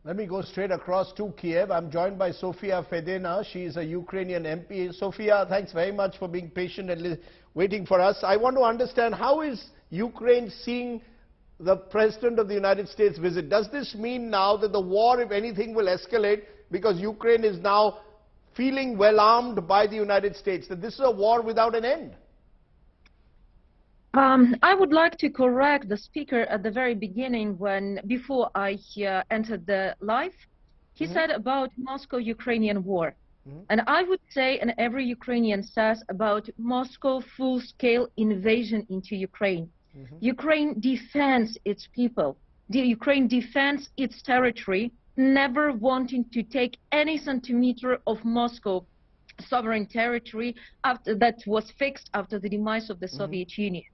Let me go straight across to Kyiv. I'm joined by Sofia Fedena. She is a Ukrainian MP. Sofia, thanks very much for being patient and waiting for us. I want to understand, how is Ukraine seeing the President of the United States visit? Does this mean now that the war, if anything, will escalate because Ukraine is now feeling well armed by the United States, that this is a war without an end? I would like to correct the speaker at the very beginning before I entered the live. He said about Moscow-Ukrainian war. And I would say, and every Ukrainian says, about Moscow full-scale invasion into Ukraine. Ukraine defends its people. The Ukraine defends its territory, never wanting to take any centimeter of Moscow sovereign territory that was fixed after the demise of the Soviet Union.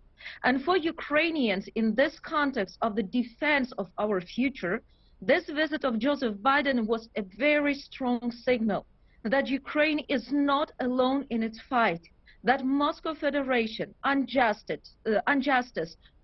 And for Ukrainians, in this context of the defense of our future, this visit of Joseph Biden was a very strong signal that Ukraine is not alone in its fight, that Moscow Federation, injustice,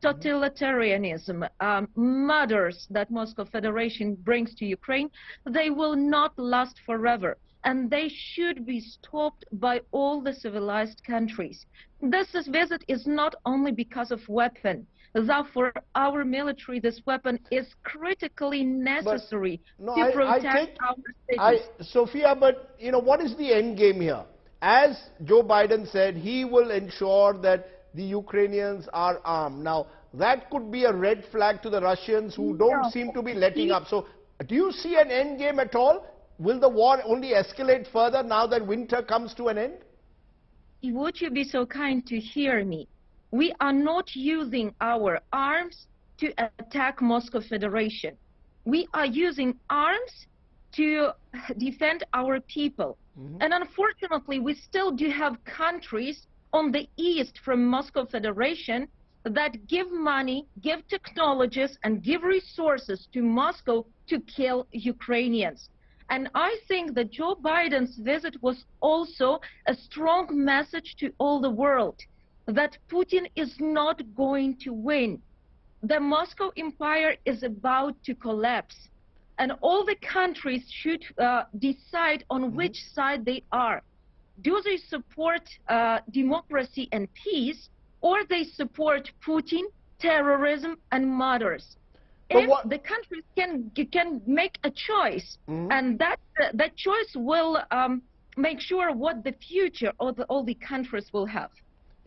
totalitarianism, murders that Moscow Federation brings to Ukraine, they will not last forever. And they should be stopped by all the civilized countries. This visit is not only because of weapon. Therefore, our military, this weapon is critically necessary to protect our cities. Sofia, but you know, what is the end game here? As Joe Biden said, he will ensure that the Ukrainians are armed. Now, that could be a red flag to the Russians who don't seem to be letting up. So, do you see an end game at all? Will the war only escalate further now that winter comes to an end? Would you be so kind to hear me? We are not using our arms to attack Moscow Federation. We are using arms to defend our people. And unfortunately, we still do have countries on the east from Moscow Federation that give money, give technologies, and give resources to Moscow to kill Ukrainians. And I think that Joe Biden's visit was also a strong message to all the world that Putin is not going to win. The Moscow Empire is about to collapse. And all the countries should decide on which side they are. Do they support democracy and peace, or they support Putin, terrorism, and murders? If the countries can make a choice, and that choice will make sure what the future of all the countries will have.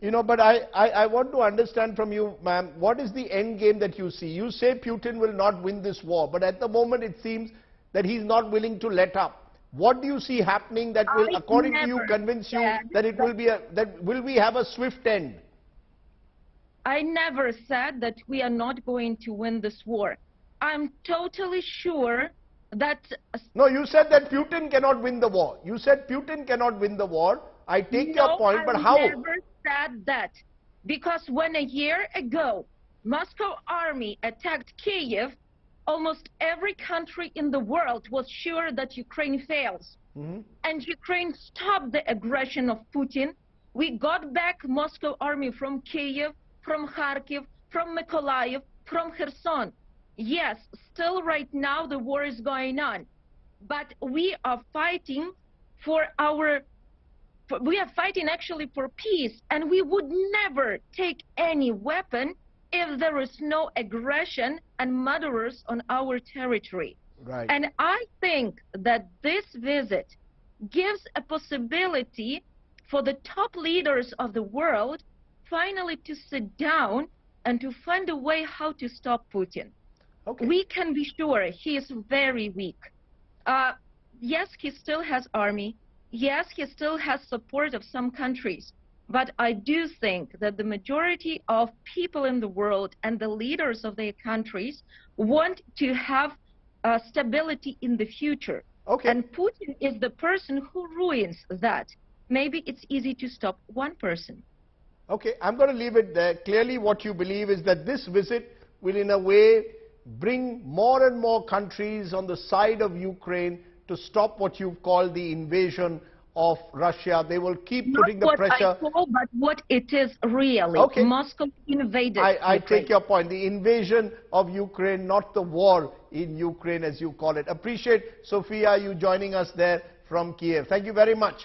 You know, but I want to understand from you, ma'am, what is the end game that you see? You say Putin will not win this war, but at the moment it seems that he's not willing to let up. What do you see happening that will, according to you, convince you that it will be will we have a swift end? I never said that we are not going to win this war. I'm totally sure that... No, you said that Putin cannot win the war. You said Putin cannot win the war. I take your point, but how? I never said that. Because when a year ago, Moscow army attacked Kyiv, almost every country in the world was sure that Ukraine fails. And Ukraine stopped the aggression of Putin. We got back Moscow army from Kyiv, from Kharkiv, from Mykolaiv, from Kherson. Yes, still right now the war is going on, but we are fighting actually for peace, and we would never take any weapon if there is no aggression and murderers on our territory. Right. And I think that this visit gives a possibility for the top leaders of the world finally to sit down and to find a way how to stop Putin. We can be sure he is very weak. Yes, he still has army. Yes, he still has support of some countries. But I do think that the majority of people in the world and the leaders of their countries want to have stability in the future. And Putin is the person who ruins that. Maybe it's easy to stop one person. Okay, I'm going to leave it there. Clearly what you believe is that this visit will in a way bring more and more countries on the side of Ukraine to stop what you've called the invasion of Russia. They will keep putting the Not pressure. what I call, but what it is really. Okay. Moscow invaded I Ukraine. take your point. The invasion of Ukraine, not the war in Ukraine, as you call it. Appreciate, Sophia, you joining us there from Kyiv. Thank you very much.